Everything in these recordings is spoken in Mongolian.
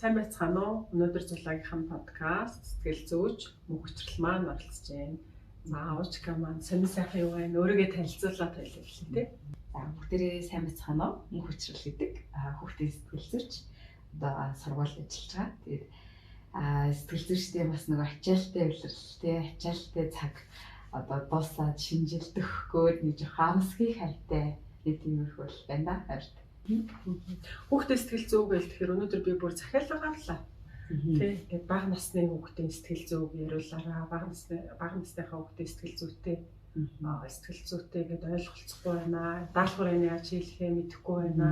Сайн байцгаана уу? Өнөөдөр Зулагийнхан подкаст сэтгэл зүйч мөнхөтрөл маань оролцож байна. За уучка маань сонир сайхан юу вэ? Өөрийгөө танилцуулаад байлаа гэх тий. За бүгдээрээ сайн байцгаана уу? Мөнхөтрөл гэдэг хүүхдийн сэтгэл зүйч одоо сургууль ажиллаж байгаа. Тэгээд сэтгэл зүйчтэй бас нэг ачаалттай илэрхийлэлтэй, ачаалттай цаг одоо дуусаад шинжилдэхгүй нэг жоо хамсгийн хайртай нэг тиймэрхүү байна да. Хүүхдийн сэтгэл зүй гэж тэгэхээр өнөөдөр би бүр захиалга авлаа. Тий. Тэгээд бага насны хүүхдийн сэтгэл зүйг яриулаараа бага насныхаа хүүхдийн сэтгэл зүйтэй гэдээ ойлголцохгүй байна. Даалгаврын яаж хийлэхээ мэдэхгүй байна.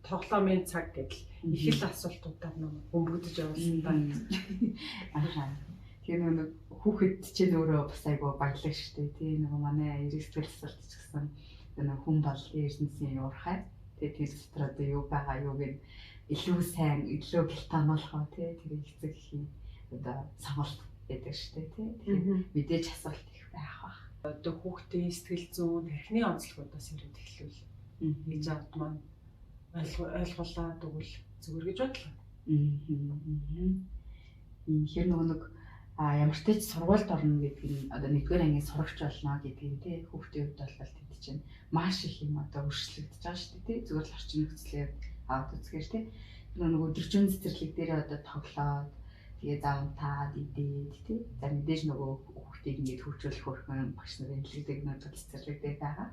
Тоглоомын цаг гэдэл их л асуултуудаар бөмбөгдөж явуулсан та. Тэгэхээр нэг хүүхэд чинь өөрөө бас айгу баялаг штэ тий. Нөгөө манай эрэг сэтгэл засалт ч гэсэн нэг хүн болгын ертөнцийн уурхай. Тэгээ тэр дотор одоо юу байгаа юу гэж илүү сайн, илүү гялтаамуулах тий. Тэр эцэг эхийн одоо сонголт гэдэг штэ тий. Тэгэхээр мэдээж асуулт их байх бах. Одоо хүүхдийн сэтгэл зүйн тархины онцлогуудаас ирээд эхлүүл. Ээж авд маань ойлголаа тэгвэл зүгээр гэж бодлоо. Тэгэхээр нэг ямар ч тач сургуульд орно гэдэг нь одоо нэгдүгээр ангийн сурагч болно гэдэг нь тий хүүхдийн хувьд бол тэд чинь маш их юм одоо өршлөгдөж байгаа шүү дээ тий зүгээр л орчин нөхцөлөөр аваад үзэхээр тий нөгөө өдөржин цэцэрлэг дээр одоо тоглоод тэгээ заамтаад идээд тий за мэдээж нөгөө хүүхдийг ингэж хөгжүүлэх хөрхөн багш нарын хэлдэг нөгөө цэцэрлэг дээр байгаа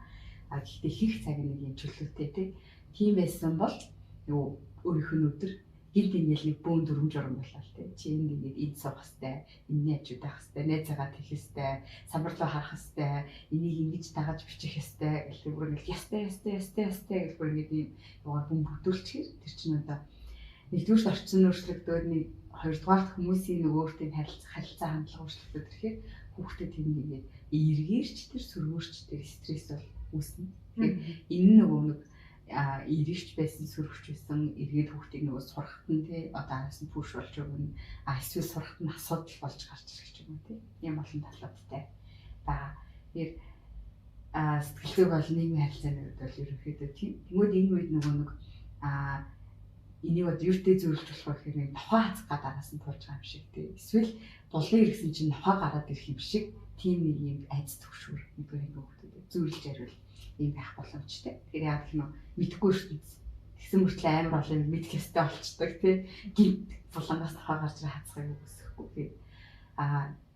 гэхдээ их цаг нэг юм чөлөөтэй тий тийм байсан бол нөгөө өөрийнх нь өдөр гинт ингээл нэг бүүн дүрм журам болоо л тий чи ингээд эд суух хэвээр энэний ажууд байх хэвээр найзаагаа тэх хэвээр самбар руу харах хэвээр энийг ингэж дагаж бичих хэвээр гэх бүр ингээд ястай гэх бүр ингээд ийм юугаар бүм бүтүүлчихэр тэр чинь одоо нэгдүгээр орчин өөрчлөгдөөд нэг хоёрдугаар хүмүүсийн нөгөөтэй харилцаа хандлага өөрчлөгдөд ирэхээр хүүхдэд тийм ингээд эргээрч тэр сөргөөрч тэр стресс бол үүснэ. Тэгэхээр энэ нөгөө нэг ирэгч байсан сөрөгч байсан эргээд хүүхдийг нөгөө сурахт нь тий одоо араас нь пүш болж өгнө эсвэл сурахт нь асуудал болж гарч ирэх юм тий ийм олон талуудтай ба тэр сэтгэлзүйг бол нийгмийн харилцааны үед бол ерөнхийдөө тийм тэгмээд энэ үед нөгөө нэг энийг одоо юртэй зөвлөж болох вэ гэхээр тухайн хацгаа дараас нь тулж байгаа юм шиг тий эсвэл дулын иргэсэн чинь нохоо гараад ирэх юм шиг тийм нэг юм айц төгшөр нэгдүгээр ингээ хүүхдэд зөвлөж хариул ийм байх боломжтой. Тэгэхээр яг л мэдхгүй ертөнц тэгсэн мөртлөө амар олон мэдэх ёстой болчдөг тий. Гинт булангаас нохоо гарч ирэх хацгааг үсэхгүй тий.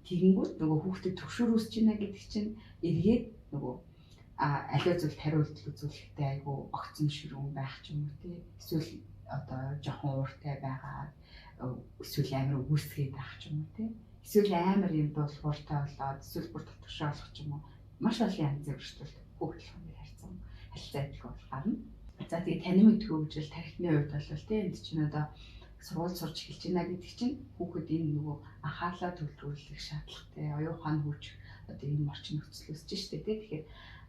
Тэгэнгүүт нөгөө хүүхдэд төгшөр үүсэж байна гэдэг чинь эргээд нөгөө аливаа зүйлд хариулт үзүүлэхтэй айгу огцон ширүүн байх ч юм уу тий. Эсвэл одоо жоохон ууртай байгаа эсвэл амар үгүйсгээд байх ч юм уу тий. Эсвэл амар юм дуулууртай болоод эсвэл бүр татваршаа болох ч юм уу. Маш олон янзын өөрчлөлт хүүхдийн харилцаа адилхан гарна. За тэгээ таны мэдгүй хөгжил тархины хувьд бол тийм энд чинь одоо сургууль сурч эхэлж байна гэдэг чинь хүүхэд энэ нөгөө анхаарлаа төвлөрүүлэх шаардлагатай оюухан хүч одоо энэ орчин нөхцөл өсөж штэ тийм тэгэхээр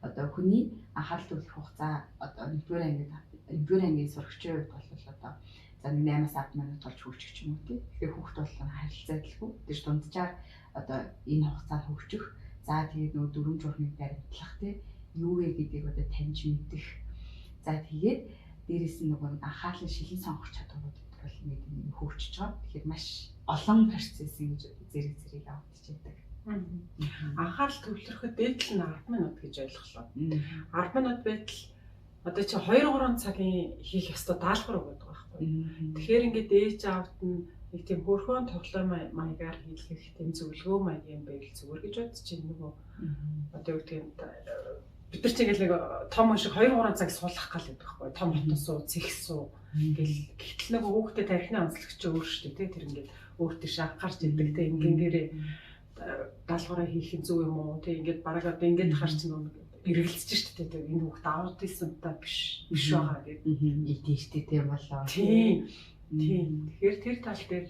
одоо хүний анхаарал төвлөрөх хугацаа одоо нэгдүгээр ангийн сурагчийн хувьд бол одоо за 8-аас 10 минут болж хөгжих ч юм уу тийм тэгэхээр хүүхэд бол харилцаа адилгүй тэр дунджаар одоо энэ хугацаанд хөгжих за тэгээд нөгөө дөрвөн журмыг баримтлах тийм юу вэ гэдгийг одоо таньж мэдэх. За тэгээд дээрэс нь нөгөө анхаарлын шилэн сонгох чадварууд бол нэг хөгжиж байгаа. Тэгэхээр маш олон процесс ингэж зэрэг явагдаж байдаг. Анхаарал төвлөрөхөд дээдл нь 10 минут гэж ойлголоо. 10 минут байтал одоо чи 2-3 цагийн хийх ёстой даалгавар өгöd байгаа байхгүй. Тэгэхээр ингээд ээж аавд нь нэг тийм хөрхөн тоглоом маягаар хийх тийм зөвлөгөө маяг юм байл зүгээр гэж бодож чинь нөгөө одоо юу гэдэг нь бид нар чинь нэг том шиг 2-3 цаг суулгах гал байдаг байхгүй том хотон суу, цэх суу гэл гэтэл нэг хүүхдэд тархины онцлог чи өөр шүү дээ тэр ингээд өөртөө шахахарч идэг те ингэнгээрээ даалгавраа хийх нь зөв юм уу те ингээд бараг одоо ингээд харч нэг эргэлзэж шүү дээ энэ хүүхд аутизмтай биш байгаа гэдэг эдээштэй тийм болоо тийм тэгэхээр тэр тал дээр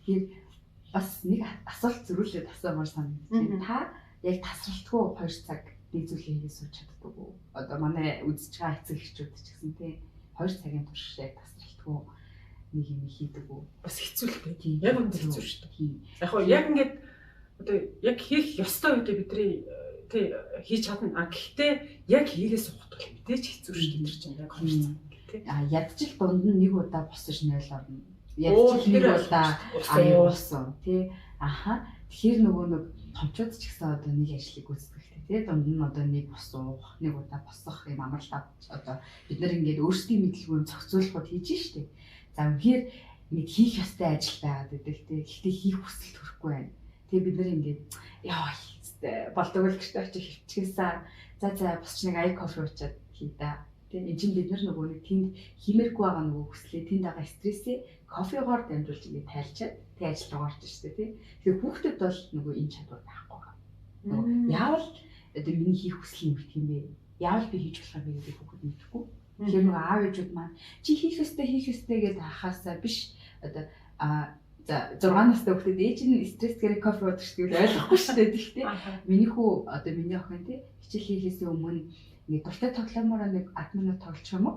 тэр бас нэг асуулт зөрүүлээд асуумаар санагдчих. Та яг тасралтгүй 2 цаг нэг зүйлийг хийгээд сууж чаддаг уу? Одоо манай үзэж байгаа эцэг эхчүүд ч гэсэн тийм 2 цагийн турш яг тасралтгүй нэг юм хийдэг үү? Бас хэцүү л дээ. Яг үнэ хэцүү шүү дээ. Яг яг ингээд одоо яг хийх ёстой үедээ бидний тий хийж чадна. Гэхдээ яг хийгээ сухад бол мэдээж хэцүү шүү дээ. Тэр чинь яг 2 цаг. тий. Ядчил дунд нь нэг удаа босож 0 орно. Ядчил нэг удаа аюулсан тий. Аха. Тэгэхээр нөгөө нэг томчууд ч гэсэн одоо нэг ажлыг гүйцэтгэх тий. Дунд нь одоо нэг босуух, нэг удаа босох юм амралт авч одоо бид нар ингээд өөрсдийн мэдлгүй зохицуулахад хийж штэ. За үнэхээр нэг хийх ёстой ажил байгаад байдаг тий. Гэхдээ хийх хүсэл төрөхгүй байна. Тэгээ бид нар ингээд яа болдог л гэж очиж хөвчгээсэн. За босч нэг ай кофе уучаад хий да. Тэгээ энэ чинь бид нар нөгөө нэг тэнд химэргүй байгаа нөгөө хүслээ тэнд байгаа стрессээ кофегоор дамжуулж ингээд тайлчаад тэгээ ажил руу орж штэ тий. Тэгээ хүүхдэд бол нөгөө энэ чадвар байхгүй байгаа. Нөгөө яавал одоо миний хийх хүсэл нэмэх юм бэ? Яавал би хийж болох юм бэ гэдэг хүүхэд мэдэхгүй. Тэгэхээр нөгөө аав ээжүүд маань чи хийх ёстой гэдээ хахаасаа биш одоо за 6 настай хүүхдэд ээж нь стрессгээр кофе уудаг шүү дээ ойлгохгүй шүү дээ гэхдээ миний хүү одоо миний охин тий хичээл хийхээс өмнө нэг дуртай тоглоомоор нэг 10 минут тоглож юм уу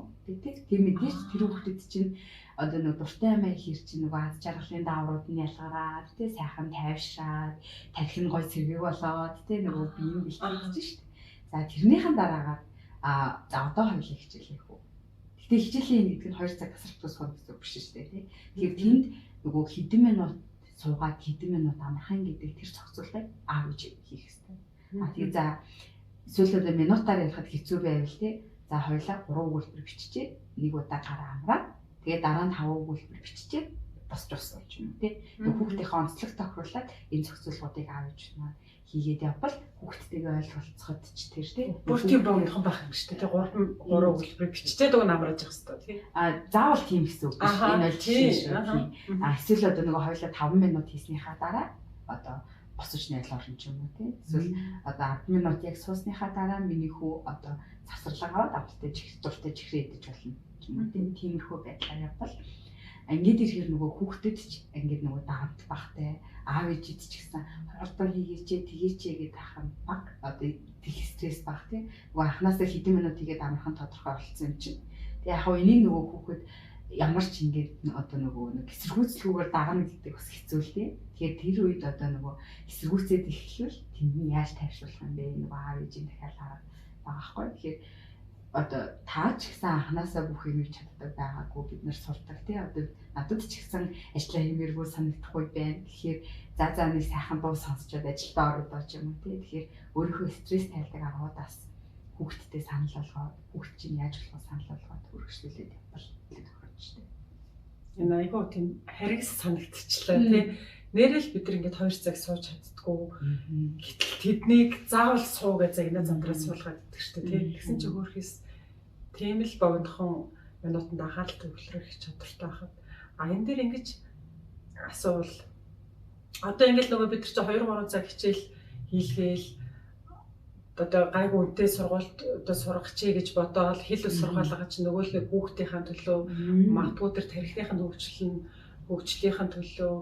тийм мэдээж тэр хүүхдэд чинь одоо нэг дуртай амиа хийр чинь нөгөө аз жаргалын дааврууд нь ялгараад тий сайхан тайвшраад тарих нь гой сэргийг болоод тий нөгөө биеийн бэлтгэж шүү дээ. За тэрнийхэн дараагаар за одоо хоёул хичээл хийх үү. Гэтэ хичээлийн гэдэг нь 2 цаг тасрах тусах гэсэн үг биш шүү дээ тий. Тэгэхээр тэнд нөгөө хэдэн минут суугаад хэдэн минут амархан гэдэг тэр зохицуултыг аав ээж хийх хэрэгтэй. Тэгээ за эсвэл одоо минутаар ярихад хэцүү байвал тий. За хоёулаа 3 өгүүлбэр биччихээ. Нэг удаа гараа амраад тэгээ дараа нь 5 өгүүлбэр биччихээ. Босч усна гэж юм тий. Хүүхдийнхээ онцлог тохируулаад энэ зохицуулгуудыг аав ээж маань хийгээд явбал хүүхдтэйгээ ойлголцоход ч тэр тий. Бүр тийм богинохон байх юм шүү дээ. 3 өгүүлбэр биччихээд өгн амрааж явах хэрэгтэй тий. Заавал тийм гэсэн үг биш. Энэ бол жишээ шүү. Эсвэл одоо нөгөө хоёулаа 5 минут хийснийхаа дараа одоо босож найл орно ч юм уу тий. Эсвэл одоо 10 минут яг суусныхаа дараа миний хүү одоо завсарлага аваад авалтай дуртай чихрээ идэж болно ч юм уу тий. Тиймэрхүү байдлаар явбал ингээд ирэхээр нөгөө хүүхдэд ч ингээд нөгөө даамт багтай аав ээжид ч гэсэн ордоо хийгээч гэд ахын баг одоо их стресс баг тий. Нөгөө анханасаа хэдэн минут хийгээд амархан тодорхой болцсон юм чинь. Тэгээ яг энийг нөгөө хүүхэд ямар ч ингээд одоо нөгөө нэг эсэргүүцлгүүгээр дагна гэдэг бас хэцүү л тий. Тэгэхээр тэр үед одоо нөгөө эсэргүүцээд эхлэвэл тэнд яаж тайвшруулах юм бэ? Нөгөө аав ээжийн дахиад хараад байгаа байхгүй. Тэгэхээр одоо таа ч гэсэн анханасаа бүх юм чаддаг байгаагүй бид нар сурдаг тий. Одоо надад ч гэсэн ажлаа хиймээргүй санагдахгүй байна. Тэгэхээр за нэг сайхан дуу сонсчод ажилдаа ороод ч юм уу тий. Тэгэхээр өөрийнхөө стресс тайлдаг аргуудаас хүүхдтэй санал болгоод хүүхд чинь яаж болох санал болгоод хөргөжлүүлээд явбал тохиолдож дээ. Энэ айгүй тийм харгас санагдчихлаа тий. Нэрэл бид нар ингээд 2 цаг сууж чаддгүй. Гэтэл тэднийг заавал суу гэж загнаа замдраа суулгаад идэх шүү дээ тий. Тэгсэн чинь хөөрхөөс тийм л богинохон минутанд анхаарал төвлөрөх чадвартай байхад энэ дээр ингэж асуувал одоо ингээд нөгөө бид нар чи 2-3 цаг хичээл хийлгээл одоо гайгүй үнэтэй сургуульд одоо сурах чий гэж бодоод хэл ус сургаалгаа чи нөгөө л хүүхдийнхээ төлөө магадгүй тэр тарихныхын хөгжлийнхэн төлөө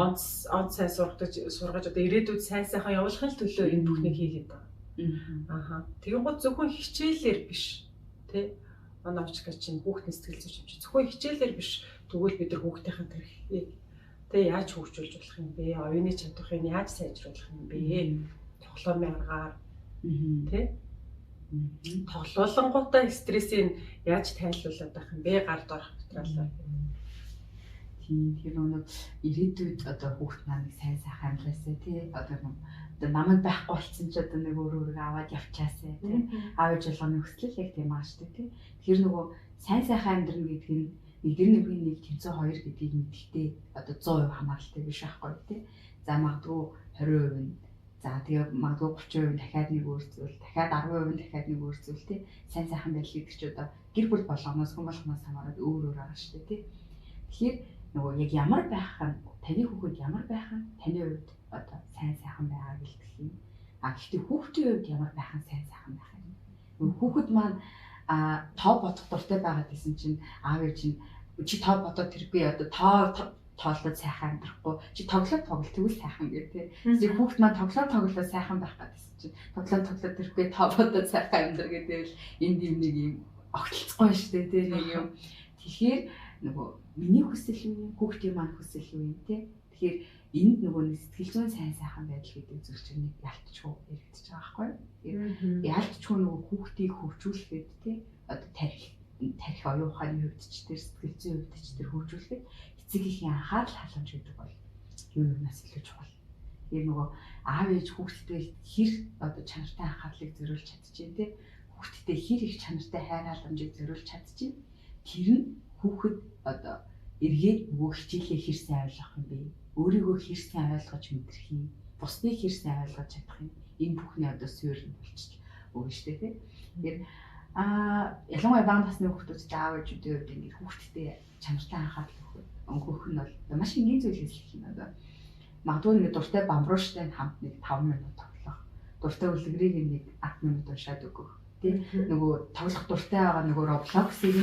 онц сайн сургаж одоо ирээдүйд сайхан явуулахын төлөө энэ бүхнийг хийгээд байгаа. Тэгэн гол зөвхөн хичээлээр биш тий. Оновч гэж чинь хүүхдийн сэтгэл зүйч юм чи зөвхөн хичээлээр биш тэгвэл бид нар хүүхдийнхээ тарихыг тий яаж хөгжүүлж болох юм бэ? Оюуны чадварыг яаж сайжруулах юм бэ? Тоглоомын аргаар тий. Тоглоулангуудаа стрессийг яаж тайлбарлаад байх юм бэ? Гард орох материалаа. Тэр нэг ирээдүйд одоо хүүхд маань сайн амьдраасаа тий одоо намайг байхгүй болсон ч одоо нэг өөрөөр аваад явчаасаа тий аав ээж болгоны хүсэл яг тийм аа шүү дээ тий. Тэр нөгөө сайн амьдрна гэдэг нь нэг тэнцээ 2 гэдгийг мэдхтэй одоо 100% хамааралтай биш байхгүй тий. За магадгүй 20% нь за тэгээ магадгүй 30% дахиад нэг өөр зүйл дахиад 10% дахиад нэг өөр зүйл тий. Сайн байдал гэдэг чи одоо гэр бүл болгоноос хүн болгоноос хамаарат өөр байгаа шүү дээ тий. Тэгэхээр нөгөө яг ямар байх нь таны хүүхэд ямар байх нь таны хувьд одоо сайхан байгааг илтгэх юм. Гэхдээ хүүхдийн хувьд ямар байх нь сайхан байх юм. Нөгөө хүүхэд маань тоо бодох дуртай байгаад гэсэн чинь аав ээж нь чи тоо бодоод тэргүй одоо тоолоод сайхан амьдрахгүй чи тоглоод тэгвэл сайхан гэх тээ. Зэрэг хүүхэд маань тоглоод сайхан байх гэсэн чинь тоглоод тэргүй тоо бодоод сайхан амьдр гэдэг л энд нэг юм огтлцгүй шүү дээ тий нэг юм. Тэгэхээр нөгөө миний хүсэл үү хүүхдийн маань хүсэл үү тий. Тэгэхээр энд нөгөө сэтгэл зүйн сайхан байдал гэдэг зүйл чинь ялтчгүй яригдчих байгаа байхгүй. Ялтчгүй нөгөө хүүхдийг хөгжүүлэхэд тий одоо тарих тарих оюун ухааны хувьд ч тэр сэтгэл зүйн хувьд ч тэр хөгжүүлэхэд эцэг эхийн анхаарал халамж гэдэг бол юунаас илүү чухал. Тэр нөгөө аав ээж хүүхдтэй хэр одоо чанартай анхаарлыг зориулж чадчихээн те хүүхдтэй хэр их чанартай хайр халамжийг зориулж чадчихээн тэр нь хүүхэд одоо эргээд нөгөө хичээлээ хэр сайн ойлгох юм бэ? Өөрийгөө хэр сайн ойлгож мэдрэх юм? Бусдыг хэр сайн ойлгож чадах юм? Энэ бүхний одоо суурь нь болчих өгнө шүү дээ тийм. Тэгэхээр ялангуяа бага насны хүүхдүүд аав ээжүүдийн хувьд ингээд хүүхдтэй чанартай анхаарал өгөх нь бол маш энгийн зүйл хэлэх юм одоо. Магадгүй нэг дуртай бамбууштай хамт нэг 5 минут тоглох. Дуртай үлгэрийг нэг 10 минут уншаад өгөх. Тийм нөгөө тоглох дуртай байгаа нөгөө Roblox-ийг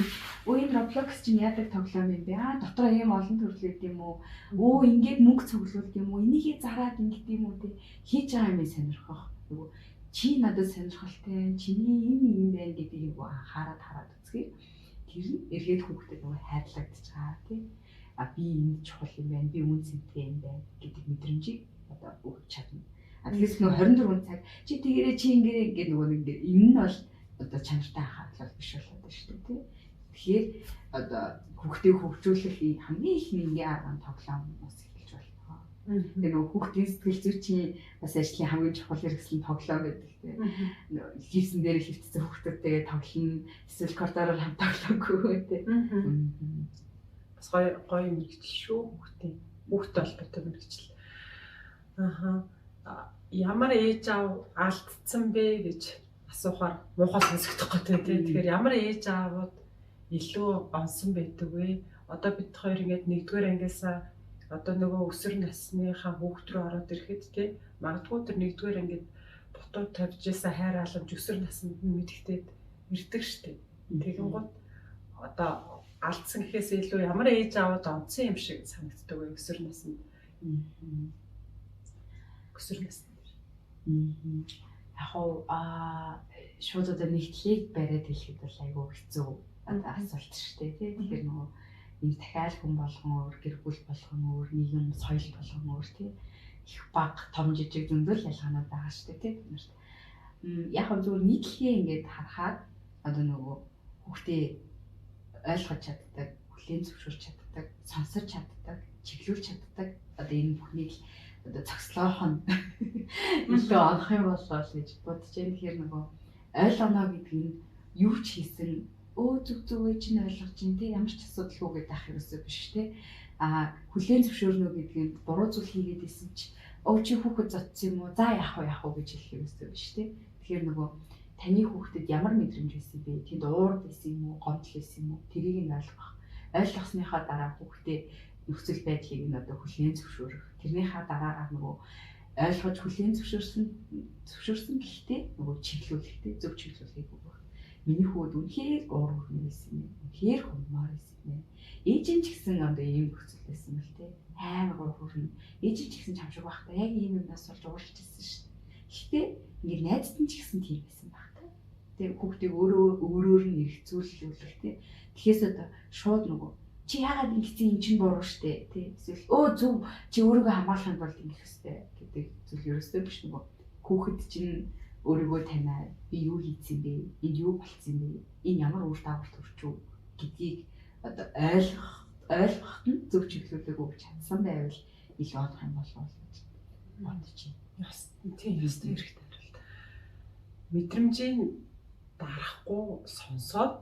энэ Roblox чинь яадаг тоглоом юм бэ? Дотор ийм олон төрлүүд юм уу? Ингээд мөнгө цуглуулд юм уу? Энийгээ зараад ингээд юм уу тий хийж байгаа юм сонирхох. Нөгөө чи надад сонирхолтой, чиний юм байна гэдгийг нөгөө хараад үзгээ. Тэр нь эргээд хүүхдэд нөгөө хайрлагдаж байгаа тий. Би энэ чухал юм байна, би үн цэнтэй юм байна гэдэг мэдрэмжийг одоо өгч чадна. Тэгээс нөгөө 24 цаг чи тэгээрээ чи ингээд нөгөө нэг энэ нь бол одоо чанартай анхаарал биш болоод байна шүү дээ тий. Тэгэхээр одоо хүүхдийг хөгжүүлэх хамгийн их нэгэн арга тоглоом ус эхэлж байна. Тэгээ нөгөө хүүхдийн сэтгэл зүйчийн бас ажлын хамгийн чухал хэрэгсэл нь тоглоом гэдэг тий. Хийсэн дээр хөвцсөн хүүхдүүдтэйгээ тоглоно, эсвэл коридороор хамт тоглохгүй тий. Бас гоё мэрэгчл шүү хүүхдийн. Хүүхд толботой мэрэгчл. Ямар ээж аав алдсан бэ гэж асуухаар муухай сонсогдох гэдэг тийм. Тэгэхээр ямар ээж аавууд илүү онсон байдаг вэ? Одоо бид хоёр ингээд 1-р ангиасаа одоо нөгөө өсвөр насныхаа хүүхд рүү ороод ирэхэд тийм магадгүй тэр 1-р ангид бутуу тавьж ийсэн хайр халамж өсвөр наснд нь мэдэгдээд ирдэг штеп. Тэгэн гол одоо алдсан гэхээс илүү ямар ээж аавууд онцсон юм шиг санагддаг вэ өсвөр наснд? Өсвөр наснд. Шууд одоо нэгтлийг бариад хэлэхэд бол айгүй хэцүү асуулт шүү дээ тий. Тэгэхээр нөгөө энэ дахиад хүн болгон өөр, гэр бүл болгон өөр, нийгэм соёл болгон өөр тий. Их баг том жижиг зөндөл ялгаанууд байгаа шүү дээ тий. Яг нь зөвхөн нийтлэгээ ингээд харахад одоо нөгөө хүүхдээ ойлгож чаддаг, хүлээн зөвшөөрч чаддаг, сонсож чаддаг, чиглүүлж чаддаг одоо энэ бүхнийг одоо цогцлоох нь илүү онох юм болоо гэж бодож байна. Тэгэхээр нөгөө ойлгоно гэдэг нь юу ч хийсэн зөв ээж нь ойлгож чинь тий ямар ч асуудал үгээд ах ерөөсөө биш тий. Хүлээн зөвшөөрнө гэдэг нь буруу зүйл хийгээд исэн чи чи хүүхэд зодсон юм уу? За яах вэ гэж хэлэх ерөөсөө биш тий. Тэгэхээр нөгөө таны хүүхдэд ямар мэдрэмж байсан бэ? Тэнд уур байсан юм уу? Гомдол байсан юм уу? Тэрийг нь ойлгох. Ойлгосныхаа дараа хүүхдээ нөхцөл байдлыг нь одоо хүлээн зөвшөөрөх. Тэрнийхээ дараагаар нөгөө ойлгож хүлээн зөвшөөрсөн гэхдээ нөгөө чиглүүлэхтэй зөв чиглүүлэхийг өгөх. Миний хүүд үнэхээр уур хүрнэ байсан юм. Үнэхээр хуммаар байсан юм. Ээж нь ч гэсэн одоо ийм нөхцөл байсан мэл те. Амар уур хүрнэ. Ээж нь ч гэсэн чамшиг байхдаа яг ийм юмнаас болж уурч ирсэн шүү дээ. Гэхдээ ингээд найзд нь ч гэсэн тийм байсан баг та. Тэгээ хүүхдийг өөрөөр нь эргцүүлүүлэх те. Тэгэхээс одоо шууд нөгөө чи яагаад ингэсэн юм чинь буруу штэ тий эсвэл зөв чи өөрийгөө хамгаалахын тулд ингэх ёстой гэдэг зүйл ерөөсөө биш нөгөө хүүхэд чинь өөрийгөө танаад би юу хийсэн бэ энд юу болцсон бэ энэ ямар үр дагавар төрчөө гэдгийг одоо ойлгоход нь зөв чиглүүлэг өгч чадсан байвал илүү одох юм болов уу гэж бодож байна. Тийм ёстой хэрэгтэй байна. Мэдрэмжийн дарахгүй сонсоод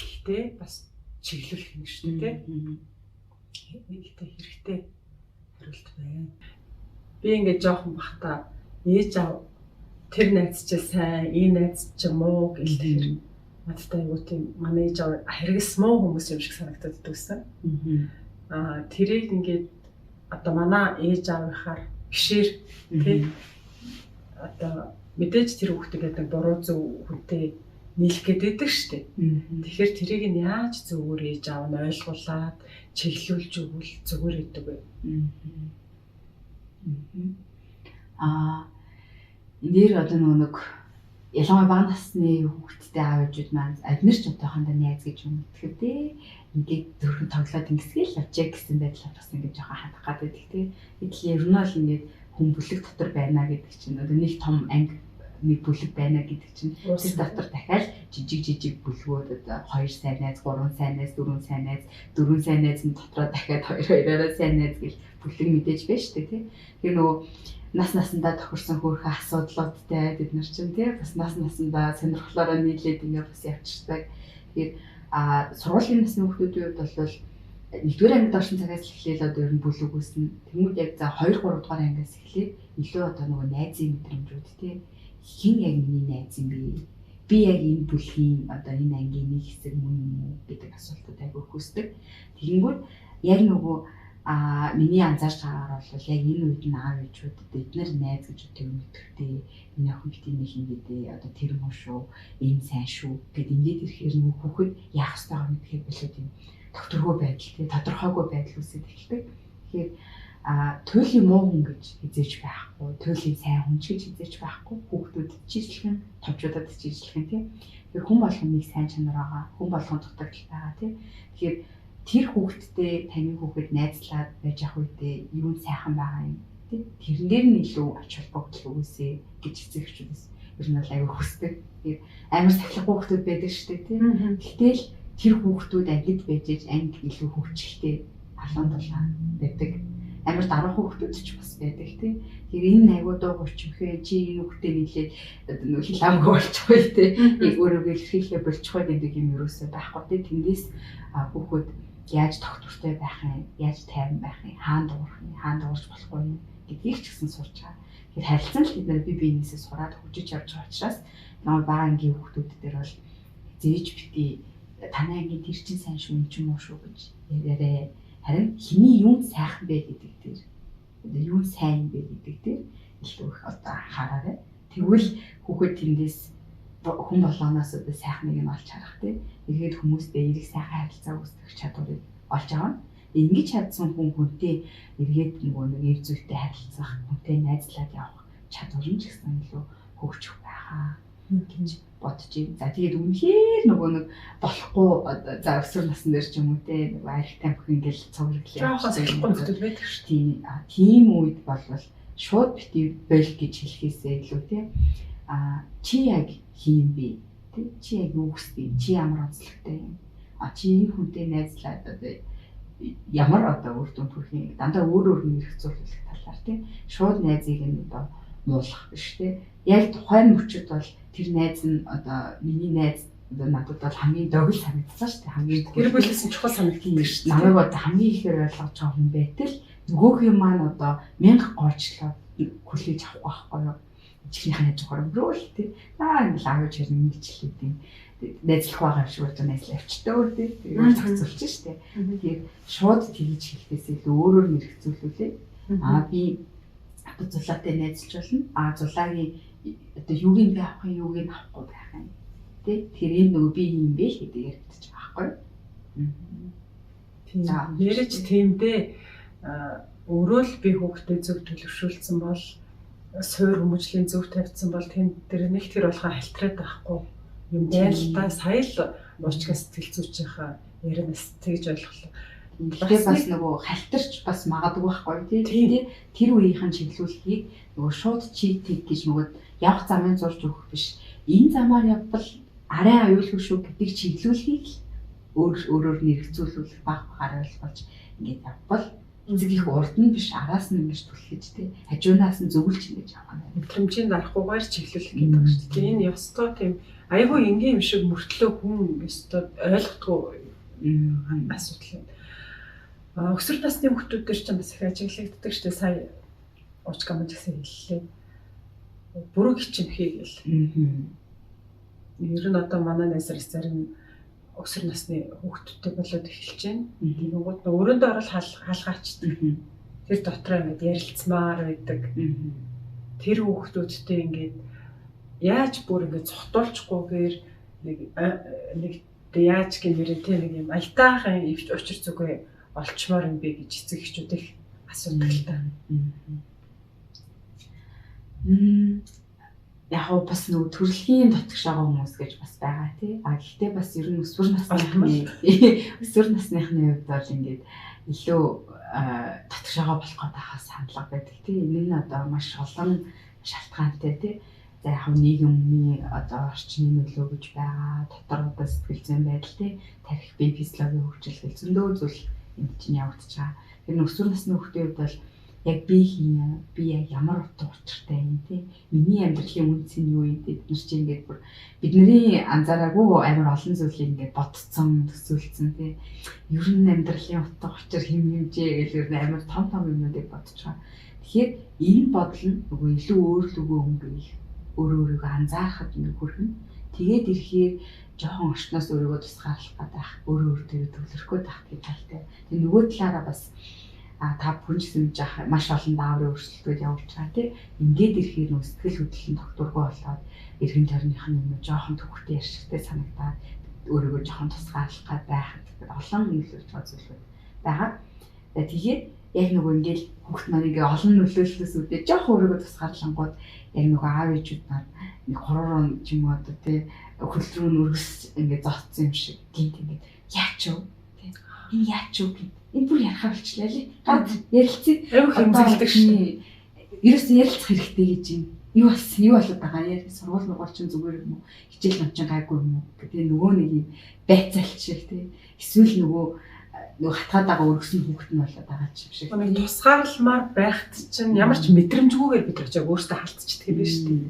гэхдээ бас чиглүүлэх юм шүү дээ тийм. Нэгтэй хэрэгтэй хариулт байна. Би ингээд жоохон бахта ээж аав тэр найз чи сайн, энэ найз чи муу гэлтэй. Надтай юу тийм манай ээж аав хэрэгс муу хүмүүс юм шиг санагдаад идэгсэн. Тэрийг ингээд одоо манай ээж аавынхаар гişэр тийм. Одоо мэдээж тэр хүүхдээ гэдэг буруу зөв хүнтэй нийлэх гэдэг шүү дээ. Тэгэхээр тэрийг нь яаж зөвөр ээж аав нь ойлгуулад чиглүүлж өгвөл зүгээр гэдэг вэ? Нэр одоо нэг ялангуяа бага насны хүүхдтэй аав ээжүүд маань аднэр ч одоохондоо найз гэж мэддэг тий. Ингээд зөрхөн тоглоод ингэсгээл авчаа гэсэн байдлаар бас ингээд жоохон хандах гэдэг тий. Гэтэл ер нь бол ингээд хүн бүлэг дотор байна гэдэг чинь одоо нэг том анги нэг бүлэг байна гэдэг чинь тэр дотор дахиад жижиг бүлгүүд одоо 2 сайн найз, 3 сайн найз, 4 сайн найз, 4 сайн найзын дотроо дахиад 2-2-ороо сайн найз гэл бүлэг мэдээж байна шүү дээ тий. Тэр нөгөө нас насандаа тохирсон хөөрхөн асуудлуудтай бид нар чинь тий бас нас насандаа сонирхлоороо нийлээд ингээд бас явчихдаг. Тэгэхээр сургуулийн насны хүүхдүүдийн хувьд бол 1-р ангид орсон цагаас эхлээл одоо ер нь бүлэг үүснэ. Тэнгүүд яг за 2-3 дугаар ангиас эхлээд илүү одоо нөгөө найзын мэдрэмжүүд тий хин яг миний найз юм бэ? Би яг энэ бүлгийн одоо энэ ангийн нэг хэсэг мөн юм уу гэдэг асуултууд айгүй хүсдэг. Тэгэнгүүт яг нөгөө миний анзаарч байгаагаар бол яг энэ үед нь аав ээжүүдэд эдгээр найз гэж өтөв мэдрэхтэй энэ охин бит нэг юм гэдэг одоо тэр мөн шүү, ийм сайн шүү гэд ингээд ирэхээр нөгөө хүүхэд яах ёстойгоо мэдхээр болоод юм докторгүй байдал тий тодорхойгүй байдал үүсэж эхэлдэг. Тэгэхээр туйлын муу хүн гэж хизээж байхгүй, туйлын сайн хүн гэж хизээж байхгүй. Хүүхдүүдэд чиглэх нь, товчуудад чиглэх нь тий. Тэгэхээр хүн болгоны нэг сайн чанар байгаа, хүн болгоны дутагдaltaй байгаа тий. Тэгэхээр тэр хүүхдтэй таны хүүхэд найзлаад байж ах үедээ юу сайхан байгаа юм тий. Тэрнээр нь илүү ач холбогдол үүсэ гэж эцэгчүүдээс ер нь аягүй хүсдэг. Тэгэхээр амар сахилах хүүхдүүд байдаг шүү дээ тий. Гэтэл тэр хүүхдүүд ангид байж анги илүү хөвчлөлтэй алуун дулаан байдаг. Амар даруй хүүхдүүд ч бас байдаг тий. Тэгэхээр энэ аягүй дуу хурцмхээ чи энэ хүүхдээ нийлээд нөгөө хилаамгүй болчихгүй тий. Өөрөөгөө илэрхийлээ болчихгүй гэдэг юм ерөөсөө байхгүй тий. Тэндээс хүүхэд яаж доктортой байх юм, яаж тайван байх юм, хаана дуурах юм, хаана дуурч болохгүй юм гэдгийг ч гэсэн сурч байгаа. Тэгэхээр харилцан л бид нар бие биенээсээ сураад хөгжиж явж байгаа учраас намайг бага ангийн хүүхдүүд дээр бол зээж битгий танай ангийн тэр чин сайн шүү, энэ ч юм уу шүү гэж яриараа. Харин хиний юу сайхан бэ гэдэг дээр одоо юу сайн бэ гэдэг дээр илүү их одоо анхаараарай. Тэгвэл хүүхэд тэндээс хүн болгоноос одоо сайхныг нь олж харах тий. Эргээд хүмүүстэй эрэг сайхан харилцаа үүсгэх чадварыг олж авна. Ингэж чадсан хүн хүнтэй эргээд нөгөө нэг эв зүйтэй харилцах, хүнтэй найзлаад явах чадвар нь ч гэсэн илүү хөгжих байхаа гэж бодож байна. За тэгээд үнэхээр нөгөө нэг болохгүй одоо за өсвөр насны дээр ч юм уу те нөгөө арх тамхи ингээл цовруглаа. Жоохоо салахгүй нөхцөл байдаг шүү дээ. Тийм үед болвол шууд бити боль гэж хэлэхээсээ илүү те чи яг хин бэ? Чи яг юу хүсдэг? Чи ямар онцлогтой юм? Чи энэ хүнтэй найзлаад одоо ямар одоо үр дүнд хүрэх юм? Дандаа өөр нэрхцүүлэх талаар тий. Шууд найзыг нь одоо муулах биш тий. Яг тухайн мөчөд бол тэр найз нь одоо миний найз одоо надад бол хамгийн догл санагдсан шүү дээ. Хамгийн гэр бүлээс нь чухал санагдсан шүү дээ. Намайг одоо хамгийн ихээр ойлгож байгаа хүн байтал нөгөөхийн маань одоо 1000 гоочлоо хүлээж авахгүй байхгүй юу? Чихнийх нь хажуугаар өнгөрөөл тий. Ингээл аавч хэрэг нэгчлээд юм. Найзлах байгаа шиг болж найзлаа авчтай өөр тий. Тэгээд зохицуулж штэ. Тэгээд шууд тгийж хэлэхээс илүү өөрөөр нэрхцүүлүүлээ. Би одоо зулаатай найзлж болно. Зулаагийн одоо юуг нь би авах юм, юуг нь авахгүй байх юм. Тий. Тэгэхээр энэ нөгөө би юм бэ гэдэг яригдчих байгаа байхгүй. Тийм. Нэрэж тиймдээ өөрөө л би хүүхдэд зөв төлөвшүүлсэн бол суур хүмүүжлийн зөв тавьсан бол тэр нэг тэр болохоо хальтраад байхгүй юм байна л да. Сая л уучгаас сэтгэл зүйчийнхаа ярианаас тэгж ойлголоо. Тэгээ бас нөгөө халтарч бас магадгүй байхгүй тий. Тэр үеийнхэн чиглүүлэхийг нөгөө шууд читиг гэж нөгөө явах замын зурж өгөх биш. Энэ замаар явбал арай аюулгүй шүү гэдэг чиглүүлэхийг өөрөөр нэрхцүүлүүлэх баг багаар ойлгож ингээд явбал эцэг их урд нь биш араас нь ингэж түлхэж тий хажуунаас нь зөвлөж ингэж явах нь мэдрэмжийн дарахгүйгээр чиглүүлэх гэдэг байна шүү дээ. Энэ ёстой тийм айгүй энгийн юм шиг мөртлөө хүн ёстой ойлгохгүй асуудал юм. Өсвөр насны хүүхдүүд төр ч бас их ажиглагддаг шүү дээ. Сая уучгамж гэсэн хэллээ. Бүрэг хичмхий гэл. Ер нь одоо манай найзар зарим өсвөр насны хүүхдүүдтэй болоод эхэлж байна. Тэнгууд өөрөөндөө орол хаалгаачдаг. Тэр дотроо ингээд ярилцмаар байдаг. Тэр хүүхдүүдтэй ингээд яаж бүр ингээд цогтуулчихгүйгээр нэг яаж гэмээр тэ нэг юм альтаахан учир зүгээ олчмоор юм бэ гэж эцэг эхчүүдийг асуудаг л та. Яг бас нөгөө төрөлхийн дотгош байгаа хүмүүс гэж бас байгаа тий. Гэхдээ бас ер нь өсвөр насныхны хувьд бол ингээд илүү дотгош байгаа болох гэдэг хас хандлага байдаг тий. Энэ нь одоо маш олон шалтгаантай тий. За яг нийгмийн одоо орчны нөлөө гэж байгаа дотор одоо сэтгэл зүйн байдал тий тарих бие физиологийн хөгжил зөндөө зүйл энд чинь явагдаж байгаа. Тэр өсвөр насны хүүхдийн хувьд бол яг би яг ямар утга учиртай юм тий миний амьдралын үнц нь юу юм тий бид нар чинь ингээд бүр бидний анзаараагүй амар олон зүйлийг ингээд бодцсон төсөөлцсөн тий ер нь амьдралын утга учир хэм хэмжээ гэж ер нь амар том юмнуудыг бодож байгаа. Тэгэхээр энэ бодол нь нөгөө илүү өөрлөгөө өнгөөх өөрийгөө анзаарахад ингэ хүрхэн. Тэгээд ирэхээр жоохон орчноос өөрийгөө тусгаарлах гэдэг өөрөө төвлөрөхгүй байх гэж талтай. Тэгээд нөгөө талаараа бас та бүхэн жаах маш олон дааврын өөрчлөлтүүд явуулж байгаа тийм. Ингээд ирэхээр нөгөө сэтгэл хөдлөлийн докторгүй болоод эргэн тойрныхын юм жоохон төвхтэй ярьшигтэй санагдаад өөрийгөө жоохон тусгаарлах байх гэдэг олон нөлөөлж байгаа зүйлүүд байгаа. Тэгээд яг нөгөө ингээл хүүхд маань ингээ олон нөлөөллөөс үүдээ жоохон өөрийгөө тусгаарлангууд яг нөгөө аав ээжүүд маань нэг хороор ч юм уу одоо тий хөл рүү нүргэс ингээ зооцсон юм шиг гинт ингээ яач юу тий энэ яач юу энэ бүр ярахаар болчихлаа лээ. Гад ярилцъя. Аюу хэмзэлдэг шин. Ерөөсөө ярилцах хэрэгтэй гэж юм. Юу болсон? Юу болоод байгаа? Яг сургууль мургуул чинь зүгээр юм уу? Хичээл ном чинь гайгүй юм уу? гэдэг нөгөө нэг юм байцаалт шиг тий. Эсвэл нөгөө хатгаад байгаа өргөсөн хүүхэд нь болоод байгаа юм шиг. Нэг тусгаарламаар байхад чинь ямар ч мэдрэмжгүйгээр бид очиж өөртөө халтчихдаг юм биш үү?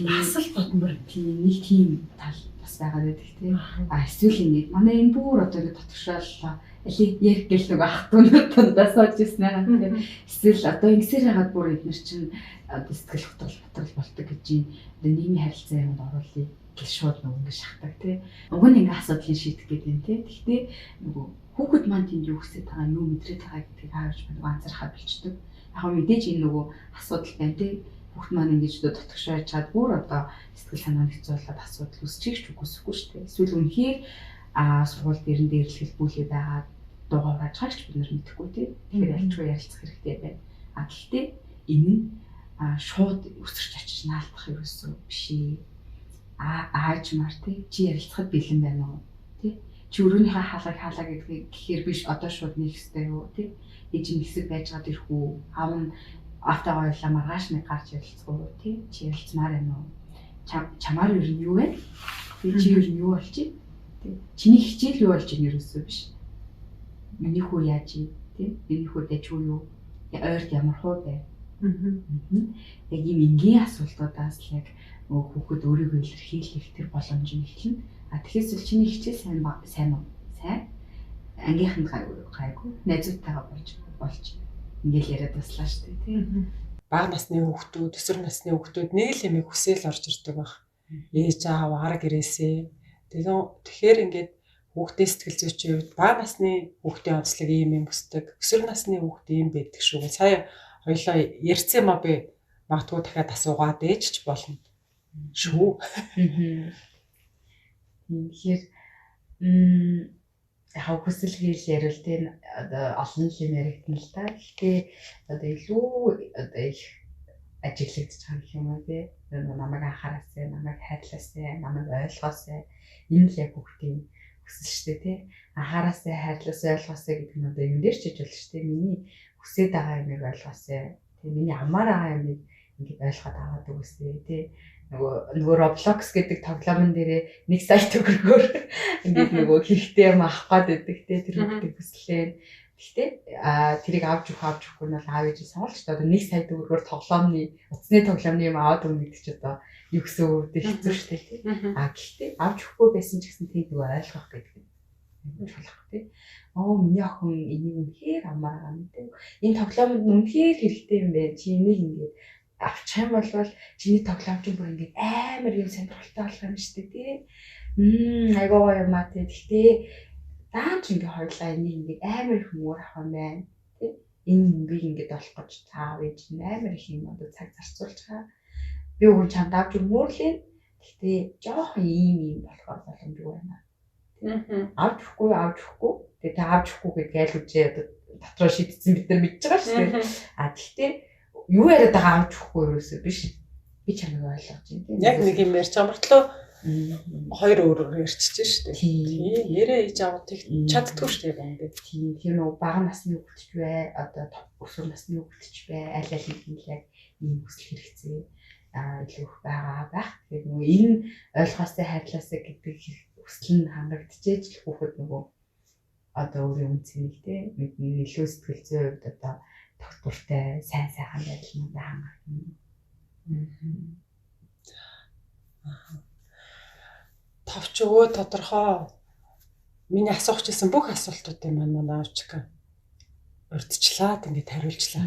Бас л бодмор нэг тийм тал бас байгаа гэдэг тийм. Эсвэл ингэ манай энэ бүр одоо ингэ дотгошооллоо. Яг гэл нэг ах дүүнүүд тундаас сууж ирсэн аа тийм. Эсвэл одоо ингэсээр хагаад бүр эднэр чинь одоо сэтгэл хөдлөл болдог гэж юм. Одоо нийгмийн харилцаа юмд оруулъя гэж шууд нэг ингэ шахдаг тийм. Уг нь ингэ асуудлыг шийдэх гэдэг юм тийм. Гэхдээ нөгөө хүүхэд маань тэнд юу хүсэж байгаа, юу мэдрээд байгаа гэдгийг хааж байна анзаархад болчдөг. Яг мэдээж энэ нөгөө асуудал байна тийм. Хүүхэд маань ингэж дотгошоож чад бүр одоо сэтгэл санаа хэцүү болоод асуудал үүсчих ч үгүйсэхгүй шүү дээ. Эсвэл үнэхээр сургууль дээрлэхэл бүлээ байгаа дуугаар хаач бид нар мэдэхгүй тийм. Тэгэхээр ялчгүй ярилцах хэрэгтэй байна. Гэхдээ энэ нь шууд өсөрч очиж наалдах ерөөсөө биш ээ. Ааж мар тийм чи ярилцахад бэлэн байна уу тийм. Чи өрөөнийхөө хаалаа гэдгийг гэхээр биш одоо шууд нэг хэстэй юу тийм. Ээж нь хэсэг байж гад ирэх үү? Аав нь автаа гоёлаа маргааш нэг гарч ярилцах уу тийм. Чи ярилцмаар байна уу? Чамаар ер нь юу вэ? Тэг чи ер нь юу болчих? Тийм. Чиний хичээл юу болж байгаа ерөөсөө биш. Миний хүү яаж юм тийм. Миний хүү дэжгүй юу? Ойрт ямар хуу бэ? Яг ийм энгийн асуултуудаас л яг хүүхэд өөрийгөө илэрхийлэх тэр боломж нь эхэлнэ. Тэгэхээр чиний хичээл сайн уу? Сайн. Ангийнханд гайгүй. Найзуудтайгаа болж ингээл яриад таслаа шүү дээ тийм. Бага насны хүүхдүүд, өсвөр насны хүүхдүүд нэг л юм хүсэл орж ирдэг баг. Ээж аав арга ирээсээ. Тэгэхээр ингээд хүүхдийн сэтгэл зүйчийн хувьд бага насны хүүхдийн онцлог ийм хүсдэг. Өсвөр насны хүүхд ийм байдаг шүү. Сая хоёлоо ярьсан юм а би магадгүй дахиад асуугаад ээж ч болно шүү. Тэгэхээр яг хүсэл хийл ярил тийм одоо олон юм яригдана л да. Гэхдээ одоо илүү одоо их ажиглагдаж байгаа юм уу те. Намайг анхаараасай, намайг хайрлаасай, намайг ойлгоосай. Энэ л яг хүүхдийн хүсэл шүү дээ те. Анхаараасай, хайрлаасай, ойлгоосай гэдэг нь одоо юм дээр ч хийж болно шүү дээ. Миний хүсэж байгаа юмыг ойлгоосай. Тэг миний амаар байгаа юмыг ингээд ойлгоод аваад үгүйсэй те. Нөгөө Roblox гэдэг тоглоомн дээрээ нэг сайт төгрөгөөр ингээд нөгөө хэрэгтэй юм авах гээд байдаг те тэр хүүхдийн хүслээ. Гэхдээ тэрийг авч өгөхгүй нь бол аав ээж сонголч одоо нэг сайт төгрөгөөр тоглоомны утасны тоглоомны юм аваад өгнө гэдэг чи одоо юу гэсэн үг хэцүү шүү дээ те. Гэхдээ авч өгөхгүй байсан ч гэсэн тийм нөгөө ойлгох гэдэг юм болох те. Миний охин энийг үнэхээр амаар байгаа юм те. Энэ тоглоомд үнэхээр хэрэгтэй юм байна. Чи энийг ингээд авчих юм бол чиний тоглоомч бүр ингээд амар юм сонирхолтой болох юм шүү дээ тий. Айгаа юм аа тий. Гэхдээ даанч ингээд хоёлаа энийг ингээд амар их муур авах юм байна тий. Энэ мөнгөийг ингээд олох гэж цаав ээж амар их юм одоо цаг зарцуулж байгаа. Би өгөн чамд авч өгмөөрлээ. Гэхдээ жоохон ийм болохоор боломжгүй байна. Авч өгөхгүй. Тэгээ авч өгөхгүй гэдгийг аль үжээ одоо дотроо шийдсэн бид нар мэдж байгаа шүү дээ. Гэхдээ юу яриад байгаа авч өгөхгүй ерөөсөө биш. Би чамайг ойлгож байна тийм. Яг нэг юм ярьж байгаа мөртлөө хоёр өөр ярьчихж шүү дээ. Тийм. Ярээ ээж аваадыг чаддгүй шүү дээ юм бэ. Тийм. Тэр нөө бага насны хүүхдч бай, одоо өсвөр насны хүүхдч бай, аль нэг нь яг ийм хүсэл хэрэгцээ. илүү их байгаа байх. Тэгэхээр нөгөө энэ ойлгоостой хайрлаасаа гэдэг хүсэл нь хангагдчихэж л хүүхэд нөгөө одоо өөрийн үнцнийг тийм мэднэ илүү сэтгэл зүйн хувьд одоо доктортай сайн сайхан байдал нь хангагдана. Товч өвөө тодорхой миний асуух гэсэн бүх асуултуудыг манай аавчка урдчлаад ингэж хариулчлаа.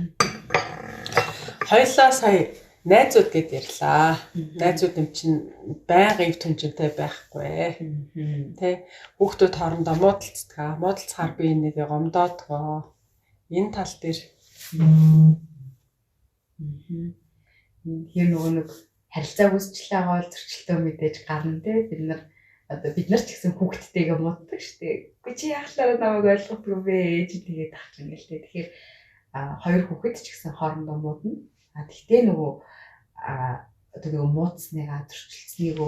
Хоёлаа сая найзууд гэд ярьлаа. Найзууд юм чинь байнга ив түнжинтэй байхгүй. Тэ хүүхдүүд хоорондоо муудалцдаг. Муудалцахаар би энийг гомдоодгоо. Энэ тал дээр тэр нөгөө нэг харилцаа үүсчлээ байгаа бол зөрчилтөө мэдээж гарна те. Бид нар ч гэсэн хүүхдтэйгээ мууддаг штеп. Үгүй чи яахлаараа намайг ойлгохгүй бэ? Ээж тэгээд тахч юм л те. Тэгэхээр хоёр хүүхэд ч гэсэн хоорондоо муудна. Тэгтээ нөгөө одоо нөгөө муудсныгаа зөрчилдсэнийг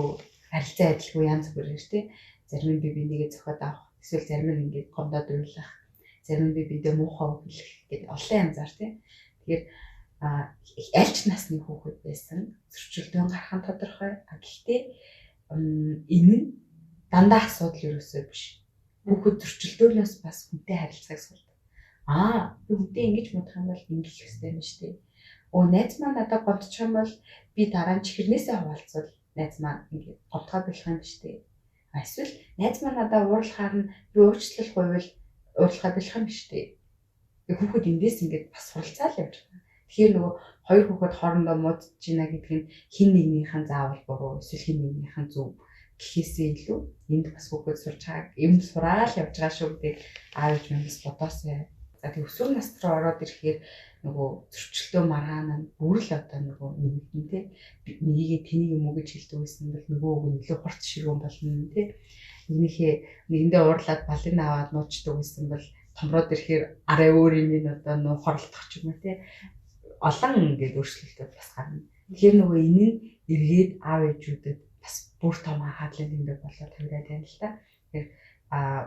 харилцаа адилгүй янз бүр юм штеп. Зарим нь би нэгээ зөхөд авах. Эсвэл зарим нь ингээд гомдоод уйлах. Зарим нь би бидээ муухай өглөх гэдэг олон янзаар те. Тэгэхээр аль ч насны хүүхэд байсан зөрчилдөөн гарах нь тодорхой. Гэхдээ энэ нь дандаа асуудал ерөөсөө биш. Хүүхэд зөрчилдөөнөөс бас хүнтэй харилцааг сурдаг. Би хүнтэй ингэж муудах юм бол ингэж хэвстэй юм шүү дээ. Найз маань надад гомдчих юм бол би дараа нь чихэрнээсээ хуваалцвал найз маань ингэ гомдоход болох юм шүү дээ. Эсвэл найз маань надад уурлахаар нь би уучлал гуйвал уурлахад болох юм шүү дээ. Хүүхэд эндээс ингэ бас суралцаа л явж байгаа. Тэгэхээр нөгөө хоёр хүүхэд хоорондоо муудаж байна гэдэг нь хин нэгнийхэн заавал буруу эсвэл хин нэгнийхэн зөв гэхээсээ илүү энд бас хүүхэд сурч байгаа юм сураал явж байгаа шүү гэдэг аав ээж минь бас бодоосоо. За тэг өсвөр наст руу ороод ирэхээр нөгөө зөрчилдөө маргаан нь бүр л одоо нөгөө нэгэнтэй нэгийг тэнийг юм уу гэж хэлдэг байсан бол нөгөөг нь илүү хурц ширүүн болно тий. Нэгэндээ уурлаад балын аваад нуучдаг байсан бол томроод ирэхээр арай өөр юм одоо нуу хорлох ч юм уу тий. Олон ингээд өөрчлөлтүүд бас гарна. Тэгэхээр нөгөө энэ нь эргээд аав ээжүүдэд бас бүр том анхаарлын тэмдэг болоод тавиад байна л та. Тэгэхээр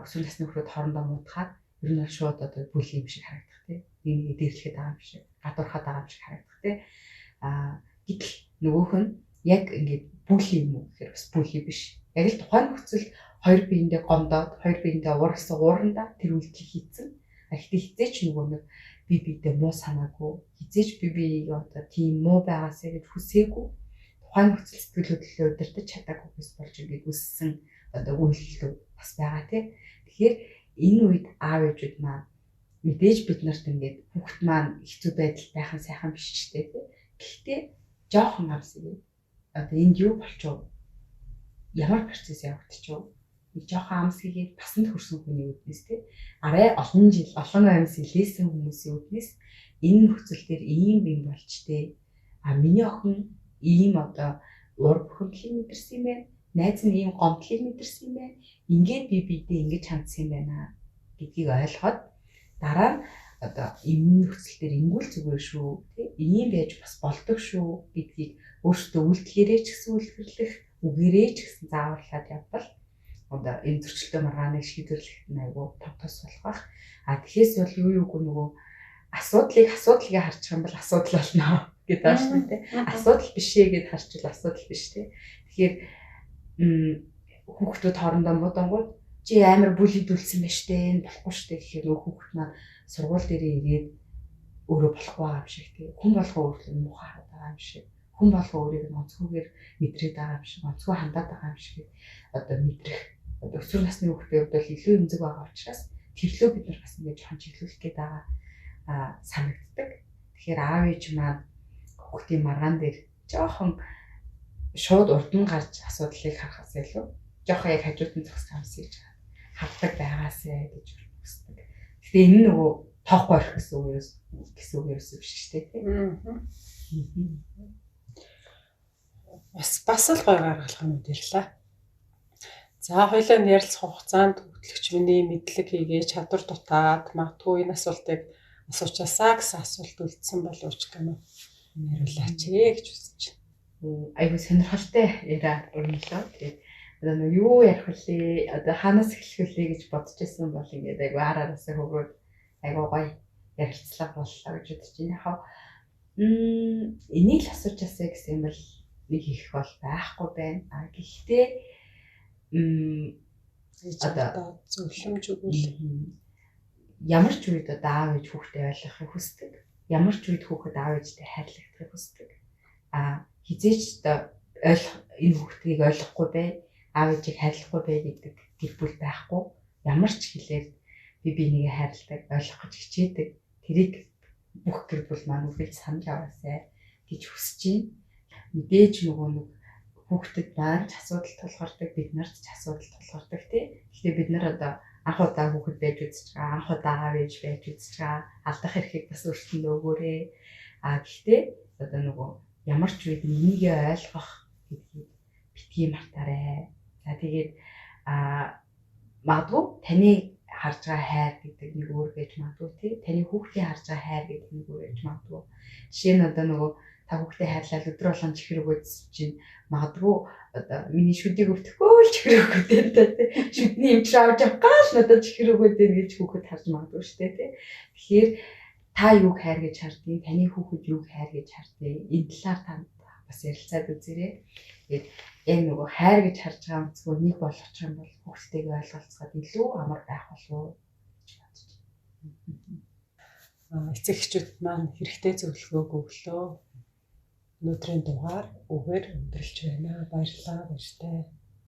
өсвөр насны хүүхэд хоорондоо муудахад ер нь шууд одоо бүлий юм шиг харагдах тийм. Энийг дээрлэхэд байгаа юм шиг, гадуурхаад байгаа юм шиг харагдах тийм. Гэтэл нөгөөх нь яг ингээд бүлий юм уу гэхээр бас бүлий биш. Яг л тухайн нөхцөл хоёр биендээ гомдоод, хоёр биендээ уурсан уурандаа тэр үйлдэл хийцэн. Гэхдээ хизээч нөгөө нэг би бидээ муу санаагүй хизээч би одоо тийм муу байгаасаа гэж хүсээгүй тухайн нөхцөл сэтгэл хөдлөлөө удирдах чадаагүй хүмүүс болж ингээд үссэн одоо үйлдэл бас байгаа тийм. Тэгэхээр энэ үед аав ээжүүд маань мэдээж бид нарт ингээд хүүхд маань хэцүү байдал байх нь сайхан биш ч тийм. Гэхдээ жоохон амсыг одоо энд юу болчихов? Ямар процесс явагдчихв? Нэг жоохон амсгийг басанд хүрсэн хүний үднэс тийм. Арай олон жил олон амьс илээсэн хүмүүсийн үднэс энэ нөхцөл дээр ийм юм болчтой. Миний охин ийм одоо уур бухимдлыг мэдэрсэн юм байна. Найз нь ийм гомдлыг мэдэрсэн юм байна. Ингээд би бидээ ингэж хандсан юм байна гэдгийг ойлгоод дараа нь одоо энэ нөхцөл дээр ингүүл зүгээр шүү тийм. Ийм байж бас болдог шүү гэдгийг өөртөө үйлдэлээрээ ч гэсэн үлгэрлэх, үгээрээ ч гэсэн зааварлаад явбал одоо энэ зөрчилдөө маргааныг шийдвэрлэхэд нь айгүй том тос болох. Тэгэхээс бол юуг нөгөө асуудлыг харчих юм бол асуудал болно гэдэг байна шүү дээ. Асуудал бишээ гэд харчвал асуудал биш тийм. Тэгэхээр хүүхдүүд хоорондоо муудангууд чи амар бүлийдүүлсэн байна штэ энэ болохгүй штэ гэхээр нөгөө хүүхд маань сургууль дээрээ ирээд өөрөө болохгүй байгаа юм шиг тийм. Хүн болгоо өөрлөө муухай хараад байгаа юм шиг. Хүн болгоо өөрийг онцгойгээр мэдрээд байгаа юм шиг, онцгой хандаад байгаа юм шиг одоо мэдрэх. Одоо өсвөр насны хүүхдийн хувьд бол илүү эмзэг байгаа учраас тэрлөө бид нар бас ингэж жоохон чиглүүлэх гээд байгаа санагддаг. Тэгэхээр аав ээж маань хүүхдийн маргаан дээр жоохон шууд урд нь гарч асуудлыг харахаас илүү жоохон яг хажууд нь зогсож амсаж хавдаг байгаасаа гэж хүсдэг. Тэгэхээр энэ нөгөө тоохгүй орох гэсэн үг ерөөсөө биш шүү дээ тийм. Бас л гой гаргалах юм ярьлаа. За хоёлаа ярилцах хугацаанд хөтлөгч миний мэдлэг хийгээ чадвар дутаад магадгүй энэ асуултыг асуучаасаа гэсэн асуулт үлдсэн боловч гэнэ хариулаач гэж үзэж байна. Айгуу сонирхолтой яриа өрнөлөө. Тэгээд одоо юу ярих вүлээ, одоо хаанаас эхлэх вүлээ гэж бодож байсан бол ингээд айгуу араараасаа хөгөөд айгуу гоё ярилцлага боллоо гэж бодож байна. Энийг л асуучаасаа гэсэн юм бол нэг их бол байхгүй байна. Гэхдээ одоо зөвлөмж өгвөл ямар ч үед аав ээж хүүхдээ ойлгохыг хүсдэг. Ямар ч үед хүүхэд аав ээжтэй хайрлагдахыг хүсдэг. Хизээч энэ хүүхдийг ойлгохгүй бай, аав ээжийг хайрлахгүй бай гэдэг гэр бүл байхгүй. Ямар ч хэлээр бинийг хайрладаг, ойлгох гэж хичээдэг. Тэрийг бүх гэр бүл маань үргэлж санаж аваасай гэж хүсэж байна. Мэдээж нөгөө нэг хүүхдэд маань ч асуудал тулгардаг, бид нарт ч асуудал тулгардаг тий. Гэхдээ бид нар одоо анх удаа хүүхэд байж үзэж байгаа, анх удаа аав ээж байж үзэж байгаа, алдах эрхийг бас өөрсөндөө өгөөрэй. Гэхдээ одоо нөгөө ямар ч үед энийгээ ойлгох гэдгийг битгий мартаарай. За тэгээд магадгүй таны харж байгаа хайр гэдэг нэг өөр байж магадгүй тий. Таны хүүхдийн харж байгаа хайр гэдэг нэг өөр байж магадгүй. Жишээ нь одоо нөгөө та хүүхдээ хайрлал өдөр болгон чихэр өгөөд чинь магадгүй одоо миний шүдийг өвтгөө л чихэр өгөөд тий. Шүдний эмч авч явгаал надад чихэр өгөөд гэж хүүхэд харж магадгүй шүү дээ тий. Тэгэхээр та юуг хайр гэж хардгийг, таны хүүхэд юуг хайр гэж хардгийг энэ талаар та бас ярилцаад үзээрэй. Тэгээд энэ нөгөө хайр гэж харж байгаа онцгой нэг болгочих юм бол хүүхдтэйгээ ойлголцоход илүү амар байх болов гэж бодож байна. Эцэг эхчүүд маань хэрэгтэй зөвлөгөөг өглөө. Өнөөдрийн дугаар үгээр өндөрлж байна. Баярлалаа баяртай.